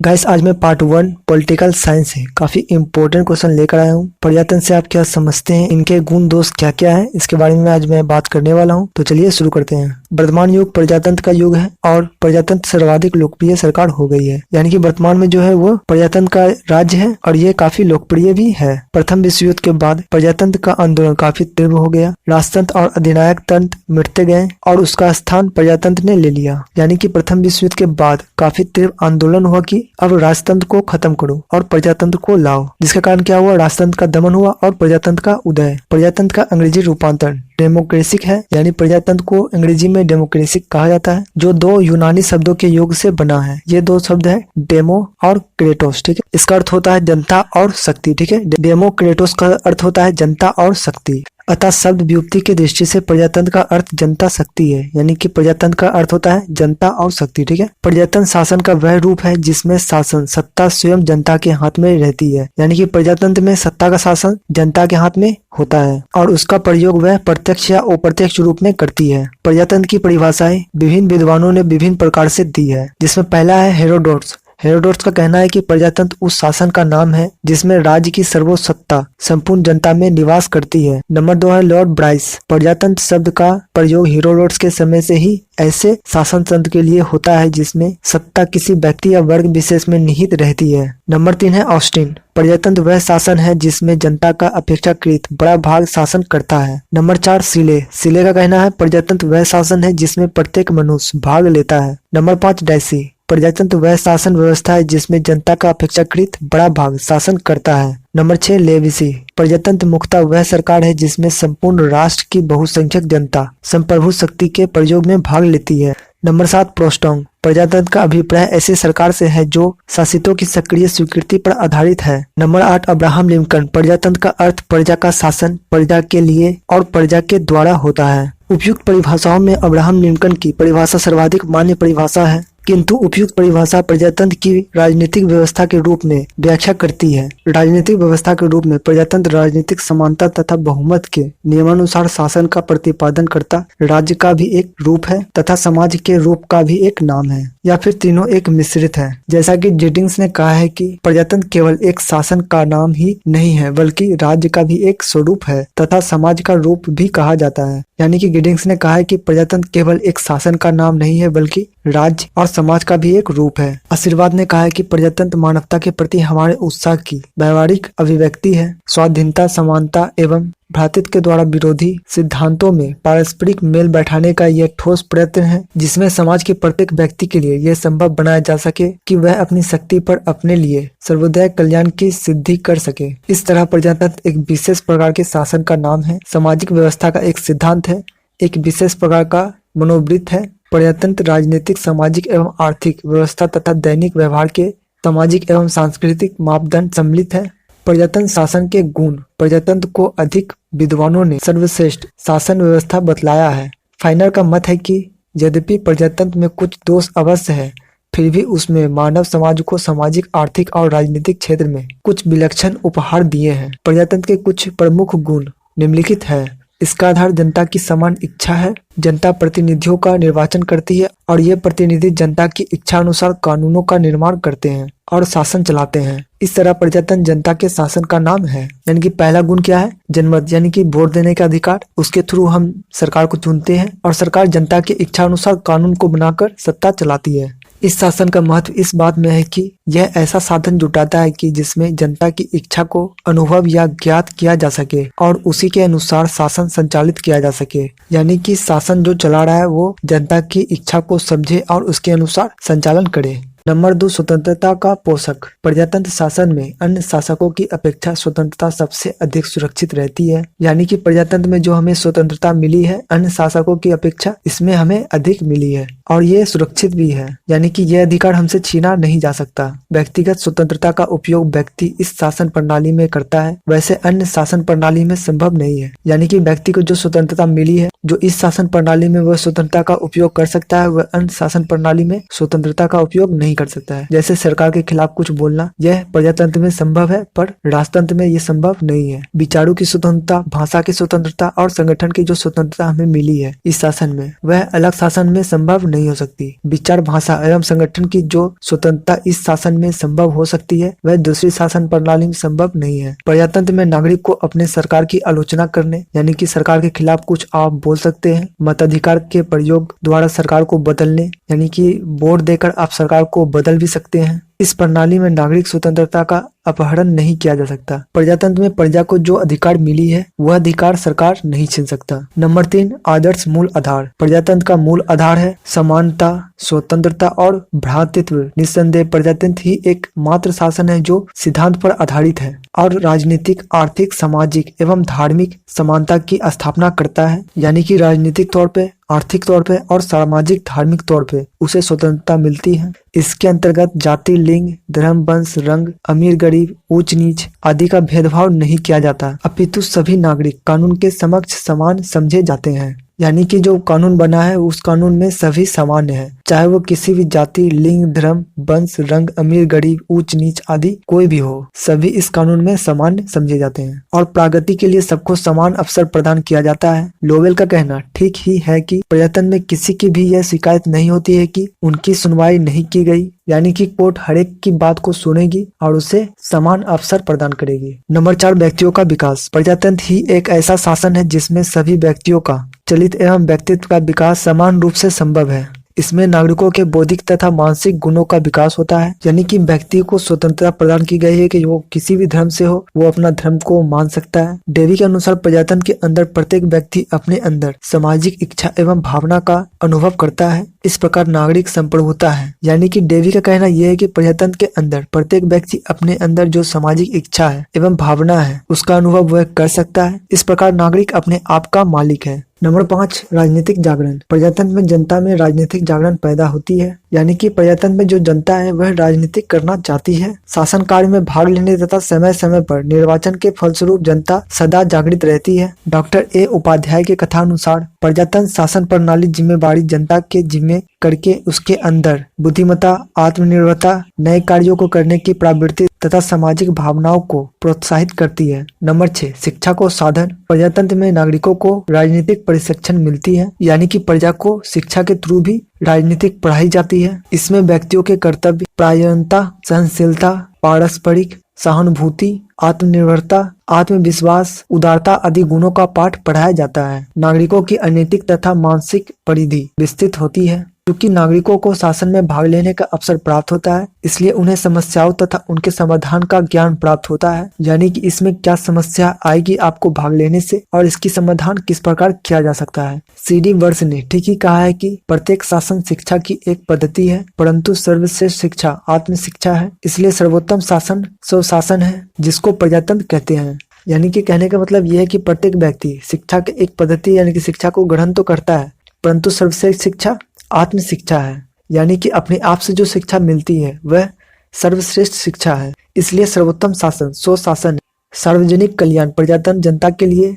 Guys आज मैं part 1 political science है काफी इंपॉर्टेंट क्वेश्चन लेकर आया हूँ। प्रजातंत्र से आप क्या समझते हैं, इनके गुण दोष क्या क्या है, इसके बारे में आज मैं बात करने वाला हूँ। तो चलिए शुरू करते हैं। वर्तमान युग प्रजातंत्र का युग है और प्रजातंत्र सर्वाधिक लोकप्रिय सरकार हो गई है। यानी कि वर्तमान में जो है वो प्रजातंत्र का राज्य है और ये काफी लोकप्रिय भी है। प्रथम विश्व युद्ध के बाद प्रजातंत्र का आंदोलन काफी तीव्र हो गया। राजतंत्र और अधिनायक तंत्र मिटते गए और उसका स्थान प्रजातंत्र ने ले लिया। यानी कि प्रथम विश्व युद्ध के बाद काफी तीव्र आंदोलन हुआ कि अब राजतंत्र को खत्म करो और प्रजातंत्र को लाओ, जिसके कारण क्या हुआ, राजतंत्र का दमन हुआ और प्रजातंत्र का उदय। प्रजातंत्र का अंग्रेजी रूपांतरण डेमोक्रेसिक है, यानी प्रजातंत्र को अंग्रेजी में डेमोक्रेसिक कहा जाता है, जो दो यूनानी शब्दों के योग से बना है। ये दो शब्द है डेमो और क्रेटोस। ठीक है, इसका अर्थ होता है जनता और शक्ति। ठीक है, डेमोक्रेटोस का अर्थ होता है जनता और शक्ति। अतः शब्द व्युत्पत्ति की दृष्टि से प्रजातंत्र का अर्थ जनता शक्ति है, यानी कि प्रजातंत्र का अर्थ होता है जनता और शक्ति। ठीक है, प्रजातंत्र शासन का वह रूप है जिसमें शासन सत्ता स्वयं जनता के हाथ में रहती है। यानी कि प्रजातंत्र में सत्ता का शासन जनता के हाथ में होता है और उसका प्रयोग वह प्रत्यक्ष या अप्रत्यक्ष रूप में करती है। प्रजातंत्र की परिभाषाएं विभिन्न विद्वानों ने विभिन्न प्रकार से दी है, जिसमें पहला है हेरोडोटस। हेरोडोटस का कहना है कि प्रजातंत्र उस शासन का नाम है जिसमें राज्य की सर्वोच्चता संपूर्ण जनता में निवास करती है। नंबर 2 है लॉर्ड ब्राइस। प्रजातंत्र शब्द का प्रयोग हेरोडोटस के समय से ही ऐसे शासन तंत्र के लिए होता है जिसमें सत्ता किसी व्यक्ति या वर्ग विशेष में निहित रहती है। नंबर 3 है ऑस्टिन। प्रजातंत्र वह शासन है जिसमें जनता का अपेक्षाकृत बड़ा भाग शासन करता है। नंबर 4 सिले। सिले का कहना है प्रजातंत्र वह शासन है जिसमें प्रत्येक मनुष्य भाग लेता है। Number 5 Dicey. प्रजातंत्र वह शासन व्यवस्था है जिसमें जनता का अपेक्षाकृत बड़ा भाग शासन करता है। नंबर 6 लेविसी। प्रजातंत्र मुख्यतः वह सरकार है जिसमें संपूर्ण राष्ट्र की बहुसंख्यक जनता संप्रभु शक्ति के प्रयोग में भाग लेती है। नंबर 7 प्रोस्टोंग। प्रजातंत्र का अभिप्राय ऐसी सरकार से है जो शासितों की सक्रिय स्वीकृति पर आधारित है। Number 8 Abraham Lincoln. प्रजातंत्र का अर्थ प्रजा का शासन प्रजा के लिए और प्रजा के द्वारा होता है। उपयुक्त परिभाषाओं में अब्राहम लिंकन की परिभाषा सर्वाधिक मान्य परिभाषा है, किंतु उपयुक्त परिभाषा प्रजातंत्र की राजनीतिक व्यवस्था के रूप में व्याख्या करती है। राजनीतिक व्यवस्था के रूप में प्रजातंत्र राजनीतिक समानता तथा बहुमत के नियमानुसार शासन का प्रतिपादन करता राज्य का भी एक रूप है तथा समाज के रूप का भी एक नाम है, या फिर तीनों एक मिश्रित है। जैसा कि जेडिंग्स ने कहा है कि प्रजातंत्र केवल एक शासन का नाम ही नहीं है बल्कि राज्य का भी एक स्वरूप है तथा समाज का रूप भी कहा जाता है। यानी कि गिडिंग्स ने कहा है कि प्रजातंत्र केवल एक शासन का नाम नहीं है बल्कि राज्य और समाज का भी एक रूप है। आशीर्वाद ने कहा है कि प्रजातंत्र मानवता के प्रति हमारे उत्साह की व्यवहारिक अभिव्यक्ति है। स्वाधीनता, समानता एवं भ्रातृत्व के द्वारा विरोधी सिद्धांतों में पारस्परिक मेल बैठाने का यह ठोस प्रयत्न है जिसमें समाज के प्रत्येक व्यक्ति के लिए यह संभव बनाया जा सके कि वह अपनी शक्ति पर अपने लिए सर्वोदय कल्याण की सिद्धि कर सके। इस तरह प्रजातंत्र एक विशेष प्रकार के शासन का नाम है, सामाजिक व्यवस्था का एक सिद्धांत है, एक विशेष प्रकार का मनोवृत्त है। प्रजातंत्र राजनीतिक, सामाजिक एवं आर्थिक व्यवस्था तथा दैनिक व्यवहार के सामाजिक एवं सांस्कृतिक मापदंड सम्मिलित है। प्रजातंत्र शासन के गुण। प्रजातंत्र को अधिक विद्वानों ने सर्वश्रेष्ठ शासन व्यवस्था बतलाया है। फाइनर का मत है कि यद्यपि प्रजातंत्र में कुछ दोष अवश्य है, फिर भी उसमें मानव समाज को सामाजिक, आर्थिक और राजनीतिक क्षेत्र में कुछ विलक्षण उपहार दिए हैं। प्रजातंत्र के कुछ प्रमुख गुण निम्नलिखित है। इसका आधार जनता की समान इच्छा है। जनता प्रतिनिधियों का निर्वाचन करती है और ये प्रतिनिधि जनता की इच्छा अनुसार कानूनों का निर्माण करते हैं और शासन चलाते हैं। इस तरह प्रजातंत्र जनता के शासन का नाम है। यानी कि पहला गुण क्या है, जनमत, यानी कि वोट देने का अधिकार। उसके थ्रू हम सरकार को चुनते हैं और सरकार जनता की इच्छा अनुसार कानून को बनाकर सत्ता चलाती है। इस शासन का महत्व इस बात में है कि यह ऐसा साधन जुटाता है कि जिसमें जनता की इच्छा को अनुभव या ज्ञात किया जा सके और उसी के अनुसार शासन संचालित किया जा सके। यानी कि शासन जो चला रहा है वो जनता की इच्छा को समझे और उसके अनुसार संचालन करे। नंबर 2 स्वतंत्रता का पोषक। प्रजातंत्र शासन में अन्य शासकों की अपेक्षा स्वतंत्रता सबसे अधिक सुरक्षित रहती है। यानी कि प्रजातंत्र में जो हमें स्वतंत्रता मिली है अन्य शासकों की अपेक्षा इसमें हमें अधिक मिली है और ये सुरक्षित भी है। यानी कि यह अधिकार हमसे छीना नहीं जा सकता। व्यक्तिगत स्वतंत्रता का उपयोग व्यक्ति इस शासन प्रणाली में करता है, वैसे अन्य शासन प्रणाली में संभव नहीं है। यानी कि व्यक्ति को जो स्वतंत्रता मिली है, जो इस शासन प्रणाली में वह स्वतंत्रता का उपयोग कर सकता है, वह अन्य शासन प्रणाली में स्वतंत्रता का उपयोग नहीं कर सकता है। जैसे सरकार के खिलाफ कुछ बोलना, यह प्रजातंत्र में संभव है पर राजतंत्र में यह संभव नहीं है। विचारों की स्वतंत्रता, भाषा की स्वतंत्रता और संगठन की जो स्वतंत्रता हमें मिली है इस शासन में, वह अलग शासन में संभव नहीं हो सकती। विचार, भाषा एवं संगठन की जो स्वतंत्रता इस शासन में संभव हो सकती है, वह दूसरी शासन प्रणाली में संभव नहीं है। प्रजातंत्र में नागरिक को अपने सरकार की आलोचना करने यानी कि सरकार के खिलाफ कुछ आप बोल सकते हैं। मताधिकार के प्रयोग द्वारा सरकार को बदलने यानी कि वोट देकर आप सरकार को बदल भी सकते हैं। इस प्रणाली में नागरिक स्वतंत्रता का अपहरण नहीं किया जा सकता। प्रजातंत्र में प्रजा को जो अधिकार मिली है वह अधिकार सरकार नहीं छीन सकता। नंबर 3, आदर्श मूल आधार। प्रजातंत्र का मूल आधार है समानता, स्वतंत्रता और भ्रातृत्व। निस्संदेह प्रजातंत्र ही एक मात्र शासन है जो सिद्धांत पर आधारित है और राजनीतिक, आर्थिक, सामाजिक एवं धार्मिक समानता की स्थापना करता है। यानी कि राजनीतिक तौर पे, आर्थिक तौर पे और सामाजिक धार्मिक तौर पे उसे स्वतंत्रता मिलती है। इसके अंतर्गत जाति, लिंग, धर्म, वंश, रंग, अमीर गरीब, ऊंच नीच आदि का भेदभाव नहीं किया जाता, अपितु सभी नागरिक कानून के समक्ष समान समझे जाते हैं। यानी कि जो कानून बना है उस कानून में सभी सामान्य है, चाहे वो किसी भी जाति, लिंग, धर्म, वंश, रंग, अमीर गरीब, ऊंच नीच आदि कोई भी हो, सभी इस कानून में सामान्य समझे जाते हैं और प्रगति के लिए सबको समान अवसर प्रदान किया जाता है। लोवेल का कहना ठीक ही है कि प्रजातंत्र में किसी की भी यह शिकायत नहीं होती है कि उनकी सुनवाई नहीं की गई, यानी कि कोर्ट हरेक की बात को सुनेगी और उसे समान अवसर प्रदान करेगी। नंबर 4, व्यक्तियों का विकास। प्रजातंत्र ही एक ऐसा शासन है जिसमें सभी व्यक्तियों का चलित एवं व्यक्तित्व का विकास समान रूप से संभव है। इसमें नागरिकों के बौद्धिक तथा मानसिक गुणों का विकास होता है। यानी कि व्यक्ति को स्वतंत्रता प्रदान की गई है कि वो किसी भी धर्म से हो, वो अपना धर्म को मान सकता है। डेवी के अनुसार प्रजातंत्र के अंदर प्रत्येक व्यक्ति अपने अंदर सामाजिक इच्छा एवं भावना का अनुभव करता है। इस प्रकार नागरिक संपूर्ण होता है। यानी कि डेवी का कहना यह है कि प्रजातंत्र के अंदर प्रत्येक व्यक्ति अपने अंदर जो सामाजिक इच्छा है एवं भावना है उसका अनुभव वह कर सकता है। इस प्रकार नागरिक अपने आप का मालिक है। नंबर 5, राजनीतिक जागरण। प्रजातंत्र में जनता में राजनीतिक जागरण पैदा होती है। यानी कि प्रजातंत्र में जो जनता है वह राजनीतिक करना चाहती है। शासन कार्य में भाग लेने तथा समय समय पर निर्वाचन के फलस्वरूप जनता सदा जागृत रहती है। डॉक्टर ए उपाध्याय के कथानुसार प्रजातंत्र शासन प्रणाली जिम्मेवारी जनता के जिम्मे करके उसके अंदर बुद्धिमत्ता, आत्मनिर्भरता, नए कार्यों को करने की प्रवृत्ति तथा सामाजिक भावनाओं को प्रोत्साहित करती है। नंबर 6, शिक्षा को साधन। प्रजातंत्र में नागरिकों को राजनीतिक प्रशिक्षण मिलती है। यानी कि प्रजा को शिक्षा के थ्रू भी राजनीतिक पढ़ाई जाती है। इसमें व्यक्तियों के कर्तव्य, परायणता, सहनशीलता, पारस्परिक सहानुभूति, आत्मनिर्भरता, आत्मविश्वास, उदारता आदि गुणों का पाठ पढ़ाया जाता है। नागरिकों की अनैतिक तथा मानसिक परिधि विस्तृत होती है। क्योंकि नागरिकों को शासन में भाग लेने का अवसर प्राप्त होता है, इसलिए उन्हें समस्याओं तथा उनके समाधान का ज्ञान प्राप्त होता है। यानी कि इसमें क्या समस्या आएगी आपको भाग लेने से और इसकी समाधान किस प्रकार किया जा सकता है। CD वर्ष ने ठीक ही कहा है कि प्रत्येक शासन शिक्षा की एक पद्धति है, परंतु सर्वश्रेष्ठ शिक्षा आत्म शिक्षा है। इसलिए सर्वोत्तम शासन स्वशासन है, जिसको प्रजातंत्र कहते हैं। यानी कि कहने का मतलब यह है कि प्रत्येक व्यक्ति शिक्षा के एक पद्धति यानी कि शिक्षा को ग्रहण तो करता है, परंतु सर्वश्रेष्ठ शिक्षा आत्म शिक्षा है। यानी कि अपने आप से जो शिक्षा मिलती है वह सर्वश्रेष्ठ शिक्षा है। इसलिए सर्वोत्तम शासन स्वशासन है। सार्वजनिक कल्याण। प्रजातंत्र जनता के लिए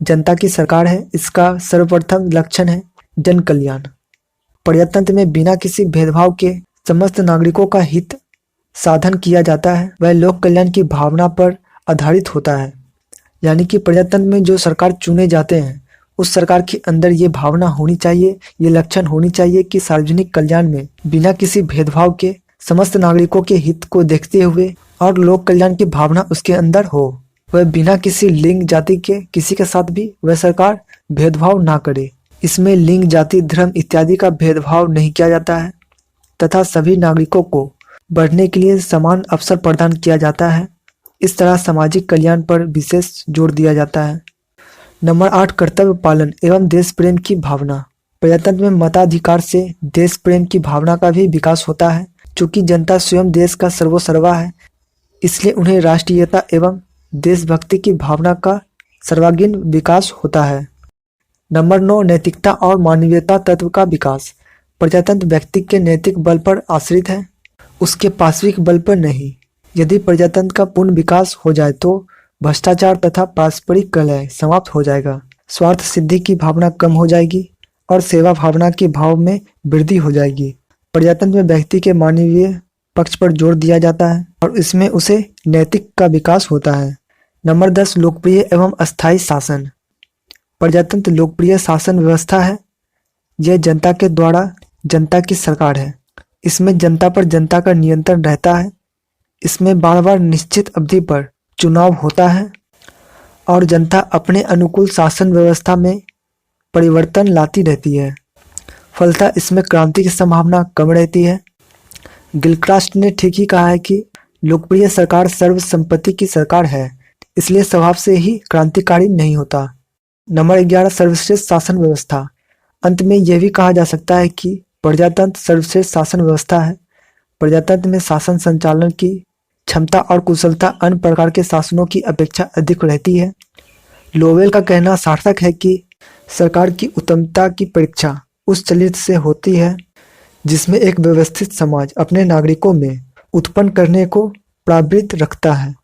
जनता की सरकार है। इसका सर्वप्रथम लक्षण है जन कल्याण। प्रजातंत्र में बिना किसी भेदभाव के समस्त नागरिकों का हित साधन किया जाता है। वह लोक कल्याण की भावना पर आधारित होता है। यानी कि प्रजातंत्र में जो सरकार चुने जाते हैं उस सरकार के अंदर ये भावना होनी चाहिए, ये लक्षण होनी चाहिए कि सार्वजनिक कल्याण में बिना किसी भेदभाव के समस्त नागरिकों के हित को देखते हुए और लोक कल्याण की भावना उसके अंदर हो। वह बिना किसी लिंग जाति के किसी के साथ भी वह सरकार भेदभाव ना करे। इसमें लिंग, जाति, धर्म इत्यादि का भेदभाव नहीं किया जाता है तथा सभी नागरिकों को बढ़ने के लिए समान अवसर प्रदान किया जाता है। इस तरह सामाजिक कल्याण पर विशेष जोर दिया जाता है। नंबर 8, कर्तव्य पालन एवं देश प्रेम की भावना। प्रजातंत्र में मताधिकार से देश प्रेम की भावना का भी विकास होता है। चूंकि जनता स्वयं देश का सर्वोसर्वा है, इसलिए उन्हें राष्ट्रीयता एवं देशभक्ति की भावना का सर्वांगीण विकास होता है। नंबर 9, नैतिकता और मानवीयता तत्व का विकास। प्रजातंत्र व्यक्ति के नैतिक बल पर आश्रित है, उसके पार्श्विक बल पर नहीं। यदि प्रजातंत्र का पूर्ण विकास हो जाए तो भ्रष्टाचार तथा पारस्परिक कलह समाप्त हो जाएगा, स्वार्थ सिद्धि की भावना कम हो जाएगी और सेवा भावना के भाव में वृद्धि हो जाएगी। प्रजातंत्र में व्यक्ति के मानवीय पक्ष पर जोर दिया जाता है और इसमें उसे नैतिक का विकास होता है। नंबर 10 लोकप्रिय एवं अस्थायी शासन। प्रजातंत्र लोकप्रिय शासन व्यवस्था है। यह जनता के द्वारा जनता की सरकार है। इसमें जनता पर जनता का नियंत्रण रहता है। इसमें बार बार निश्चित अवधि पर चुनाव होता है और जनता अपने अनुकूल शासन व्यवस्था में परिवर्तन लाती रहती है। फलतः इसमें क्रांति की संभावना कम रहती है। गिलक्रास्ट ने ठीक ही कहा है कि लोकप्रिय सरकार सर्वसम्मति की सरकार है, इसलिए स्वभाव से ही क्रांतिकारी नहीं होता। नंबर 11 सर्वश्रेष्ठ शासन व्यवस्था। अंत में यह भी कहा जा सकता है कि प्रजातंत्र सर्वश्रेष्ठ शासन व्यवस्था है। प्रजातंत्र में शासन संचालन की क्षमता और कुशलता अन्य प्रकार के शासनों की अपेक्षा अधिक रहती है। लोवेल का कहना सार्थक है कि सरकार की उत्तमता की परीक्षा उस चरित्र से होती है जिसमें एक व्यवस्थित समाज अपने नागरिकों में उत्पन्न करने को प्रवृत्त रखता है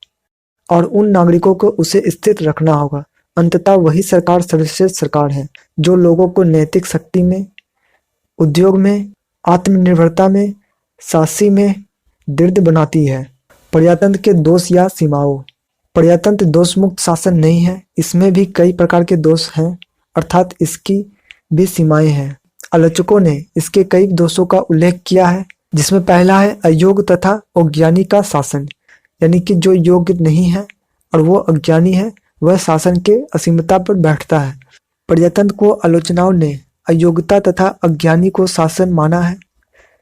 और उन नागरिकों को उसे स्थित रखना होगा। अंततः वही सरकार सर्वश्रेष्ठ सरकार है जो लोगों को नैतिक शक्ति में, उद्योग में, आत्मनिर्भरता में, साहसी में दृढ़ बनाती है। प्रजातंत्र के दोष या सीमाओं। प्रजातंत्र दोष मुक्त शासन नहीं है, इसमें भी कई प्रकार के दोष हैं, अर्थात इसकी भी सीमाएं हैं। आलोचकों ने इसके कई दोषों का उल्लेख किया है, जिसमें पहला है अयोग्य तथा अज्ञानी का शासन, यानी कि जो योग्य नहीं है और वो अज्ञानी है वह शासन के असीमता पर बैठता है। प्रजातंत्र को आलोचनाओं ने अयोग्यता तथा अज्ञानी को शासन माना है।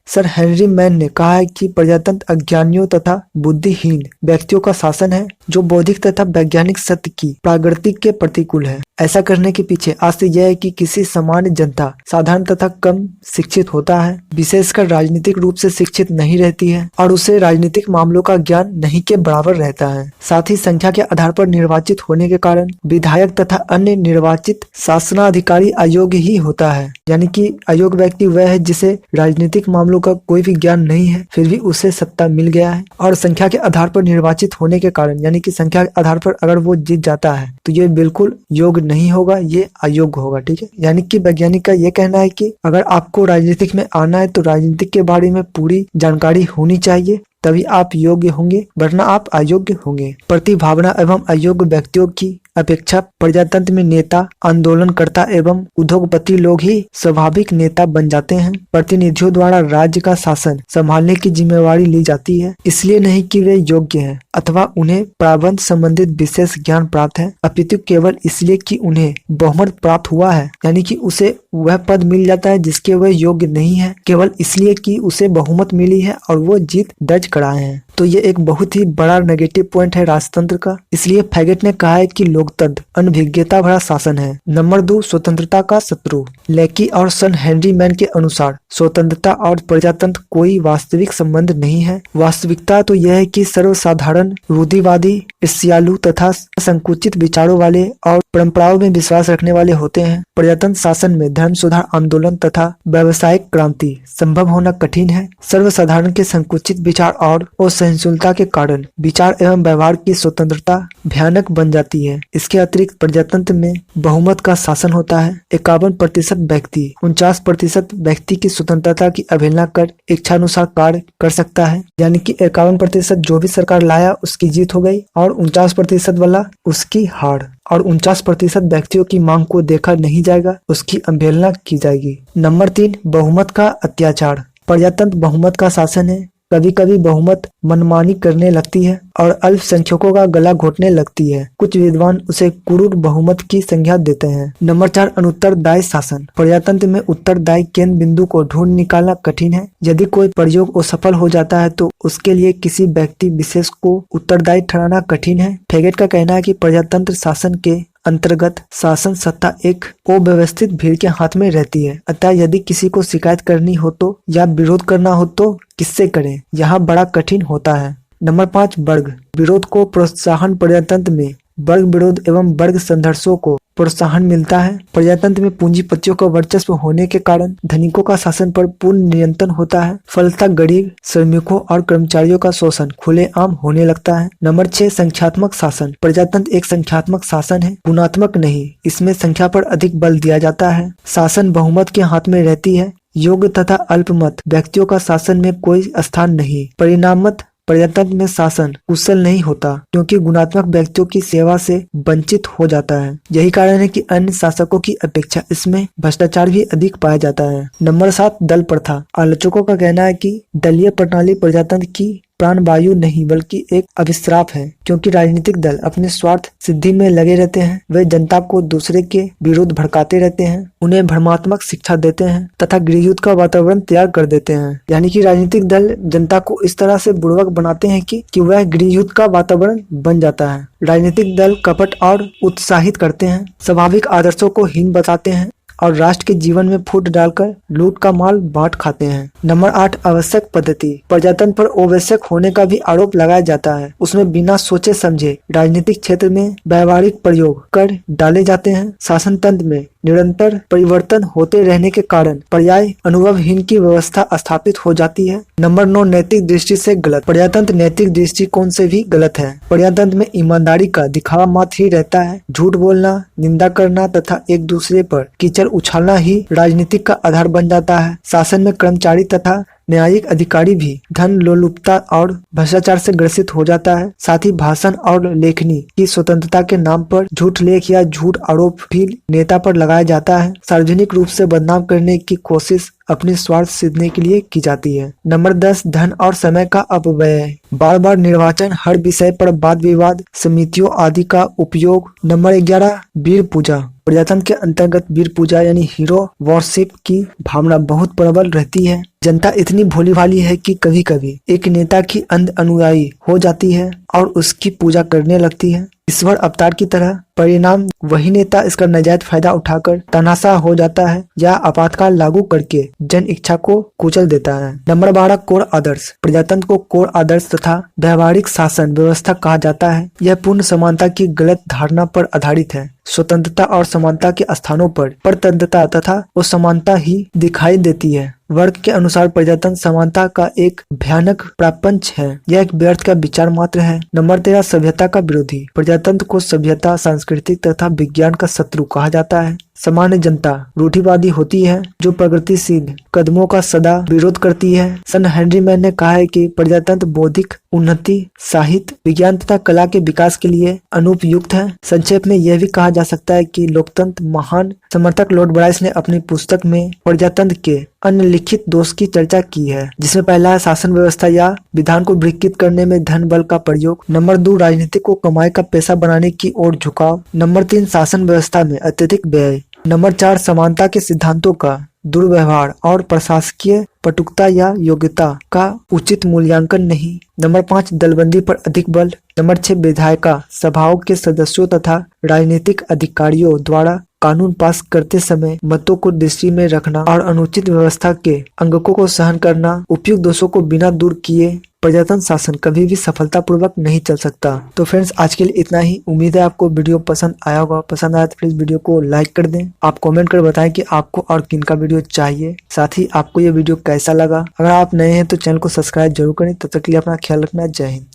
सर हेनरी मैन ने कहा है कि प्रजातंत्र अज्ञानियों तथा बुद्धिहीन व्यक्तियों का शासन है जो बौद्धिक तथा वैज्ञानिक सत्य की प्रागृतिक के प्रतिकूल है। ऐसा करने के पीछे आशय यह है कि किसी सामान्य जनता साधारण तथा कम शिक्षित होता है, विशेषकर राजनीतिक रूप से शिक्षित नहीं रहती है और उसे राजनीतिक मामलों का ज्ञान नहीं के बराबर रहता है। साथ ही संख्या के आधार पर निर्वाचित होने के कारण विधायक तथा अन्य निर्वाचित शासनाधिकारी अयोग्य ही होता है, यानी कि अयोग्य व्यक्ति वह है जिसे राजनीतिक मामलों का कोई भी ज्ञान नहीं है फिर भी उसे सत्ता मिल गया है। और संख्या के आधार पर निर्वाचित होने के कारण, यानी कि संख्या के आधार पर अगर वो जीत जाता है तो ये बिल्कुल योग्य नहीं होगा, ये अयोग्य होगा। ठीक है, यानी कि वैज्ञानिक का ये कहना है कि अगर आपको राजनीतिक में आना है तो राजनीतिक के बारे में पूरी जानकारी होनी चाहिए, तभी आप योग्य होंगे, वरना आप अयोग्य होंगे। प्रतिभावना एवं अयोग्य व्यक्तियों की अपेक्षा प्रजातंत्र में नेता, आंदोलनकर्ता एवं उद्योगपति लोग ही स्वाभाविक नेता बन जाते हैं। प्रतिनिधियों द्वारा राज्य का शासन संभालने की जिम्मेवारी ली जाती है, इसलिए नहीं कि वे योग्य हैं अथवा उन्हें प्रबंध संबंधित विशेष ज्ञान प्राप्त है, अपितु केवल इसलिए कि उन्हें बहुमत प्राप्त हुआ है, यानी कि उसे वह पद मिल जाता है जिसके वह योग्य नहीं है, केवल इसलिए कि उसे बहुमत मिली है और वो जीत दर्ज कराए हैं। तो ये एक बहुत ही बड़ा नेगेटिव पॉइंट है राजतंत्र का। इसलिए फैगेट ने कहा है कि लोकतंत्र अनभिज्ञता भरा शासन है। नंबर 2 स्वतंत्रता का शत्रु। लेकी और सन हेनरी मैन के अनुसार स्वतंत्रता और प्रजातंत्र कोई वास्तविक संबंध नहीं है। वास्तविकता तो यह है कि सर्वसाधारण रूढ़िवादी, ईर्ष्यालु तथा संकुचित विचारों वाले और परंपराओं में विश्वास रखने वाले होते हैं। प्रजातंत्र शासन में धर्म सुधार आंदोलन तथा व्यावसायिक क्रांति संभव होना कठिन है। सर्वसाधारण के संकुचित विचार और असहिष्णुता के कारण विचार एवं व्यवहार की स्वतंत्रता भयानक बन जाती है। इसके अतिरिक्त प्रजातंत्र में बहुमत का शासन होता है। 51% व्यक्ति 49% व्यक्ति की स्वतंत्रता की अवहेलना कर इच्छानुसार कार्य कर सकता है, यानी कि 51% जो भी सरकार लाया उसकी जीत हो गई और 49% वाला उसकी हार, और 49% व्यक्तियों की मांग को देखा नहीं जाएगा, उसकी अवहेलना की जाएगी। नंबर 3 बहुमत का अत्याचार। प्रजातंत्र बहुमत का शासन है। कभी कभी बहुमत मनमानी करने लगती है और अल्पसंख्यकों का गला घोटने लगती है। कुछ विद्वान उसे क्रूर बहुमत की संज्ञा देते हैं। नंबर 4 अनुत्तरदायी शासन। प्रजातंत्र में उत्तरदायी केंद्र बिंदु को ढूंढ निकालना कठिन है। यदि कोई प्रयोग असफल हो जाता है तो उसके लिए किसी व्यक्ति विशेष को उत्तरदायी ठहराना कठिन है। फैगेट का कहना है कि प्रजातंत्र शासन के अंतर्गत शासन सत्ता एक अव्यवस्थित भीड़ के हाथ में रहती है, अतः यदि किसी को शिकायत करनी हो तो या विरोध करना हो तो किससे करें, यहाँ बड़ा कठिन होता है। नंबर 5 वर्ग विरोध को प्रोत्साहन। प्रजातंत्र में वर्ग विरोध एवं वर्ग संघर्षों को प्रोत्साहन मिलता है। प्रजातंत्र में पूंजीपतियों का वर्चस्व होने के कारण धनिकों का शासन पर पूर्ण नियंत्रण होता है। फलतः गरीब, श्रमिकों और कर्मचारियों का शोषण खुलेआम होने लगता है। नंबर 6 संख्यात्मक शासन। प्रजातंत्र एक संख्यात्मक शासन है, गुणात्मक नहीं। इसमें संख्या पर अधिक बल दिया जाता है। शासन बहुमत के हाथ में रहती है, योग्य तथा अल्पमत व्यक्तियों का शासन में कोई स्थान नहीं। परिणामत प्रजातंत्र में शासन कुशल नहीं होता क्योंकि गुणात्मक व्यक्तियों की सेवा से वंचित हो जाता है। यही कारण है कि अन्य शासकों की अपेक्षा इसमें भ्रष्टाचार भी अधिक पाया जाता है। नंबर 7, दल प्रथा। आलोचकों का कहना है कि दलीय प्रणाली प्रजातंत्र की प्राणवायु नहीं बल्कि एक अभिश्राप है, क्योंकि राजनीतिक दल अपने स्वार्थ सिद्धि में लगे रहते हैं। वे जनता को दूसरे के विरुद्ध भड़काते रहते हैं, उन्हें भ्रमात्मक शिक्षा देते हैं तथा गृहयुद्ध का वातावरण तैयार कर देते हैं। यानी कि राजनीतिक दल जनता को इस तरह से बुड़वक बनाते हैं कि वह गृहयुद्ध का वातावरण बन जाता है। राजनीतिक दल कपट और उत्साहित करते हैं, स्वाभाविक आदर्शों को हीन बताते हैं और राष्ट्र के जीवन में फूट डालकर लूट का माल बांट खाते हैं। नंबर 8, आवश्यक पद्धति। प्रजातंत्र पर आवश्यक होने का भी आरोप लगाया जाता है। उसमें बिना सोचे समझे राजनीतिक क्षेत्र में व्यवहारिक प्रयोग कर डाले जाते हैं। शासन तंत्र में निरंतर परिवर्तन होते रहने के कारण पर्याय अनुभवहीन की व्यवस्था स्थापित हो जाती है। नंबर 9, नैतिक दृष्टि से गलत। प्रजातंत्र नैतिक दृष्टिकोण से भी गलत है। प्रजातंत्र में ईमानदारी का दिखावा मात्र ही रहता है। झूठ बोलना, निंदा करना तथा एक दूसरे पर कीचड़ उछालना ही राजनीतिक का आधार बन जाता है। शासन में कर्मचारी तथा न्यायिक अधिकारी भी धन लोलुपता और भ्रष्टाचार से ग्रसित हो जाता है। साथ ही भाषण और लेखनी की स्वतंत्रता के नाम पर झूठ लेख या झूठ आरोप भी नेता पर लगाया जाता है। सार्वजनिक रूप से बदनाम करने की कोशिश अपने स्वार्थ सिद्धने के लिए की जाती है। नंबर 10, धन और समय का अपव्यय। बार बार निर्वाचन, हर विषय पर वाद विवाद, समितियों आदि का उपयोग। नंबर 11, वीर पूजा। प्रजातंत्र के अंतर्गत वीर पूजा यानी हीरो वर्शिप की भावना बहुत प्रबल रहती है। जनता इतनी भोली भाली है कि कभी कभी एक नेता की अंध अनुयायी हो जाती है और उसकी पूजा करने लगती है, ईश्वर अवतार की तरह। परिणाम वही नेता इसका नाजायज फायदा उठाकर तनाशा हो जाता है या आपातकाल लागू करके जन इच्छा को कुचल देता है। नंबर 12, कोर आदर्श। प्रजातंत्र को कोर आदर्श तथा व्यवहारिक शासन व्यवस्था कहा जाता है। यह पूर्ण समानता की गलत धारणा पर आधारित है। स्वतंत्रता और समानता के स्थानों पर परतंत्रता तथा असमानता ही दिखाई देती है। वर्ग के अनुसार प्रजातंत्र समानता का एक भयानक प्रपंच है। यह एक व्यर्थ का विचार मात्र है। नंबर 13, सभ्यता का विरोधी। प्रजातंत्र को सभ्यता, सांस्कृतिक तथा विज्ञान का शत्रु कहा जाता है। सामान्य जनता रूढ़िवादी होती है जो प्रगतिशील कदमों का सदा विरोध करती है। सन हेनरी मैन ने कहा है कि प्रजातंत्र बौद्धिक उन्नति, साहित्य, विज्ञान तथा कला के विकास के लिए अनुपयुक्त है। संक्षेप में यह भी कहा जा सकता है कि लोकतंत्र महान समर्थक लॉर्ड ब्राइस ने अपनी पुस्तक में प्रजातंत्र के अन्य लिखित दोष की चर्चा की है, जिसमें पहला है शासन व्यवस्था या विधान को विकृत करने में धन बल का प्रयोग। नंबर 2, राजनीति को कमाई का पैसा बनाने की ओर झुकाव। नंबर 3, शासन व्यवस्था में अत्यधिक व्यय। नंबर 4, समानता के सिद्धांतों का दुर्व्यवहार और प्रशासकीय पटुकता या योग्यता का उचित मूल्यांकन नहीं। नंबर 5, दलबंदी पर अधिक बल। नंबर 6, विधायिका सभाओं के सदस्यों तथा राजनीतिक अधिकारियों द्वारा कानून पास करते समय मतों को दृष्टि में रखना और अनुचित व्यवस्था के अंगकों को सहन करना। उपयुक्त दोषों को बिना दूर किए प्रजातंत्र शासन कभी भी सफलतापूर्वक नहीं चल सकता। तो फ्रेंड्स, आज के लिए इतना ही। उम्मीद है आपको वीडियो पसंद आया होगा। पसंद आया तो प्लीज वीडियो को लाइक कर दें। आप कमेंट कर बताएं कि आपको और किन का वीडियो चाहिए। साथ ही आपको ये वीडियो कैसा लगा। अगर आप नए हैं तो चैनल को सब्सक्राइब जरूर करें। तब तक के लिए अपना ख्याल रखना। जय हिंद।